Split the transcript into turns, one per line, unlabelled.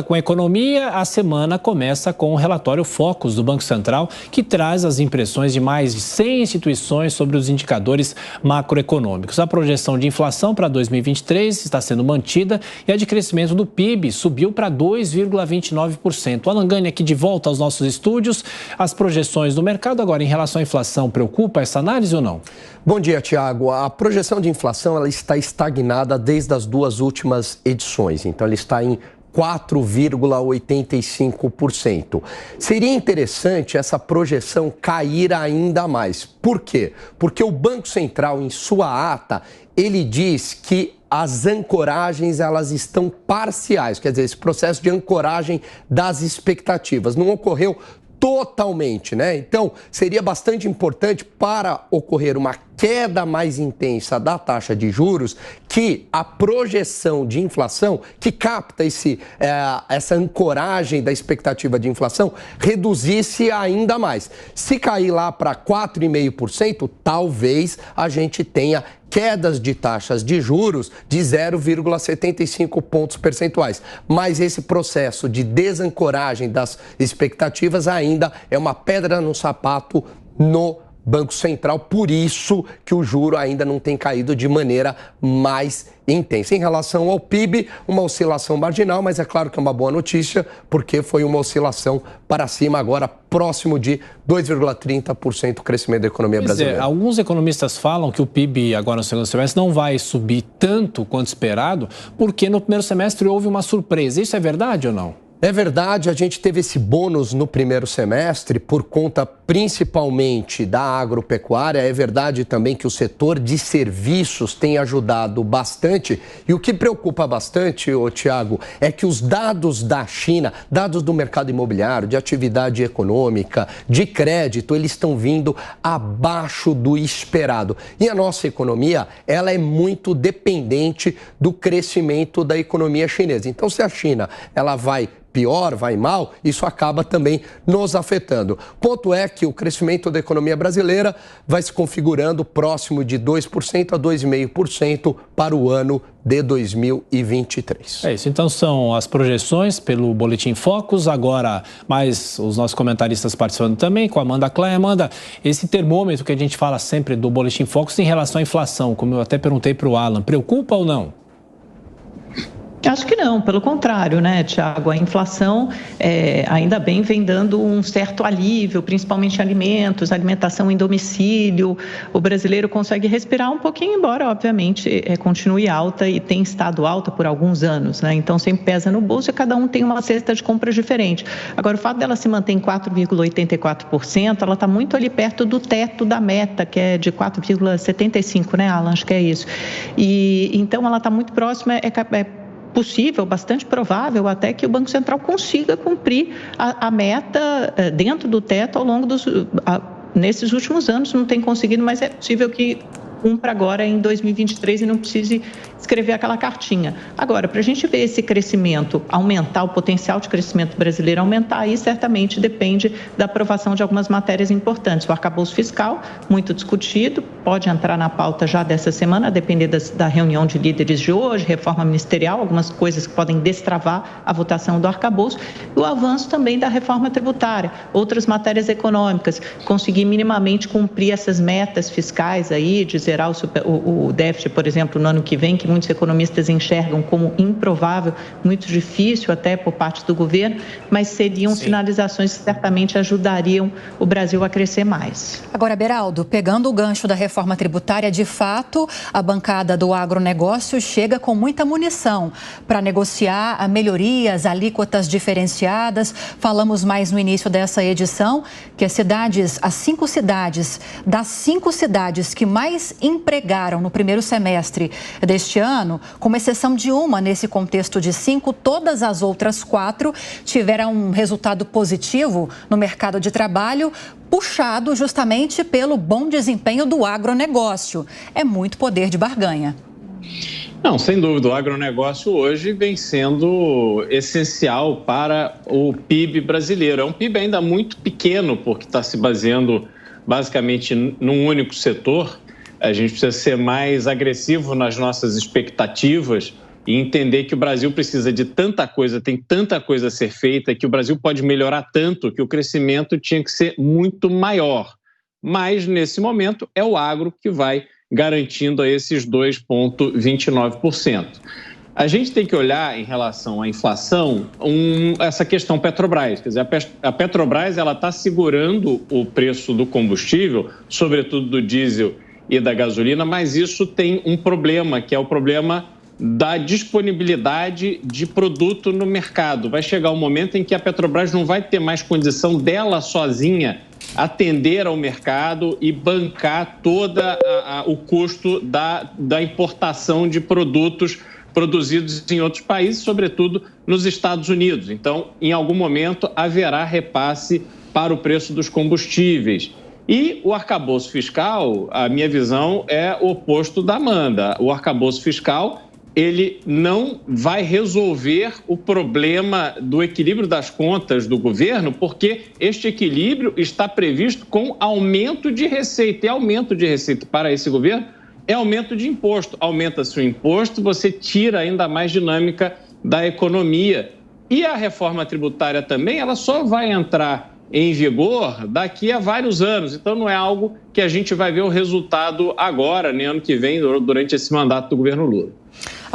Com a economia, a semana começa com o relatório Focus do Banco Central, que traz as impressões de mais de 100 instituições sobre os indicadores macroeconômicos. A projeção de inflação para 2023 está sendo mantida e a de crescimento do PIB subiu para 2,29%. Alan Gani aqui de volta aos nossos estúdios. As projeções do mercado agora em relação à inflação, preocupa essa análise ou não?
Bom dia, Tiago. A projeção de inflação ela está estagnada desde as duas últimas edições. Então, ela está em 4,85%. Seria interessante essa projeção cair ainda mais. Por quê? Porque o Banco Central, em sua ata, ele diz que as ancoragens elas estão parciais, quer dizer, esse processo de ancoragem das expectativas não ocorreu totalmente, né? Então, seria bastante importante para ocorrer uma queda mais intensa da taxa de juros, que a projeção de inflação, que capta essa ancoragem da expectativa de inflação, reduzisse ainda mais. Se cair lá para 4,5%, talvez a gente tenha quedas de taxas de juros de 0,75 pontos percentuais. Mas esse processo de desancoragem das expectativas ainda é uma pedra no sapato no Banco Central, por isso que o juro ainda não tem caído de maneira mais intensa. Em relação ao PIB, uma oscilação marginal, mas é claro que é uma boa notícia, porque foi uma oscilação para cima agora, próximo de 2,30% o crescimento da economia brasileira.
Alguns economistas falam que o PIB agora no segundo semestre não vai subir tanto quanto esperado, porque no primeiro semestre houve uma surpresa. Isso é verdade ou não?
É verdade, a gente teve esse bônus no primeiro semestre por conta principalmente da agropecuária. É verdade também que o setor de serviços tem ajudado bastante. E o que preocupa bastante, Tiago, é que os dados da China, dados do mercado imobiliário, de atividade econômica, de crédito, eles estão vindo abaixo do esperado. E a nossa economia, ela é muito dependente do crescimento da economia chinesa. Então, se a China ela vai pior, vai mal, isso acaba também nos afetando. Ponto é que o crescimento da economia brasileira vai se configurando próximo de 2% a 2,5% para o ano de 2023.
É isso, então são as projeções pelo Boletim Focus, agora mais os nossos comentaristas participando também, com a Amanda Klein. Amanda, esse termômetro que a gente fala sempre do Boletim Focus em relação à inflação, como eu até perguntei para o Alan, preocupa ou não?
Acho que não, pelo contrário, né, Tiago? A inflação, ainda bem, vem dando um certo alívio, principalmente em alimentos, alimentação em domicílio. O brasileiro consegue respirar um pouquinho, embora, obviamente, continue alta e tem estado alta por alguns anos, né? Então, sempre pesa no bolso e cada um tem uma cesta de compras diferente. Agora, o fato dela se manter em 4,84%, ela está muito ali perto do teto da meta, que é de 4,75%, né, Alan? Acho que é isso. E, então, ela está muito próxima, possível, bastante provável até que o Banco Central consiga cumprir a meta dentro do teto ao longo nesses últimos anos. Não tem conseguido, mas é possível que cumpra agora em 2023 e não precise escrever aquela cartinha. Agora, para a gente ver esse crescimento aumentar, o potencial de crescimento brasileiro aumentar, aí certamente depende da aprovação de algumas matérias importantes. O arcabouço fiscal, muito discutido, pode entrar na pauta já dessa semana, a depender da reunião de líderes de hoje, reforma ministerial, algumas coisas que podem destravar a votação do arcabouço, e o avanço também da reforma tributária, outras matérias econômicas, conseguir minimamente cumprir essas metas fiscais aí, de zerar o déficit, por exemplo, no ano que vem, que muitos economistas enxergam como improvável, muito difícil até por parte do governo, mas seriam sinalizações que certamente ajudariam o Brasil a crescer mais.
Agora, Beraldo, pegando o gancho da reforma tributária, de fato, a bancada do agronegócio chega com muita munição para negociar melhorias, alíquotas diferenciadas. Falamos mais no início dessa edição que as 5 cidades, das 5 cidades que mais empregaram no primeiro semestre deste ano, com exceção de uma nesse contexto de 5, todas as outras 4 tiveram um resultado positivo no mercado de trabalho, puxado justamente pelo bom desempenho do agronegócio. É muito poder de barganha.
Não, sem dúvida, o agronegócio hoje vem sendo essencial para o PIB brasileiro. É um PIB ainda muito pequeno, porque está se baseando basicamente num único setor. A gente precisa ser mais agressivo nas nossas expectativas e entender que o Brasil precisa de tanta coisa, tem tanta coisa a ser feita, que o Brasil pode melhorar tanto, que o crescimento tinha que ser muito maior. Mas, nesse momento, é o agro que vai garantindo a esses 2,29%. A gente tem que olhar, em relação à inflação, essa questão Petrobras. Quer dizer, a Petrobras está segurando o preço do combustível, sobretudo do diesel e da gasolina, mas isso tem um problema, que é o problema da disponibilidade de produto no mercado. Vai chegar um momento em que a Petrobras não vai ter mais condição dela sozinha atender ao mercado e bancar todo o custo da importação de produtos produzidos em outros países, sobretudo nos Estados Unidos. Então, em algum momento, haverá repasse para o preço dos combustíveis. E o arcabouço fiscal, a minha visão, é o oposto da Amanda. O arcabouço fiscal, ele não vai resolver o problema do equilíbrio das contas do governo, porque este equilíbrio está previsto com aumento de receita. E aumento de receita para esse governo é aumento de imposto. Aumenta-se o imposto, você tira ainda mais dinâmica da economia. E a reforma tributária também, ela só vai entrar em vigor daqui a vários anos. Então, não é algo que a gente vai ver o resultado agora, nem ano que vem, durante esse mandato do governo Lula.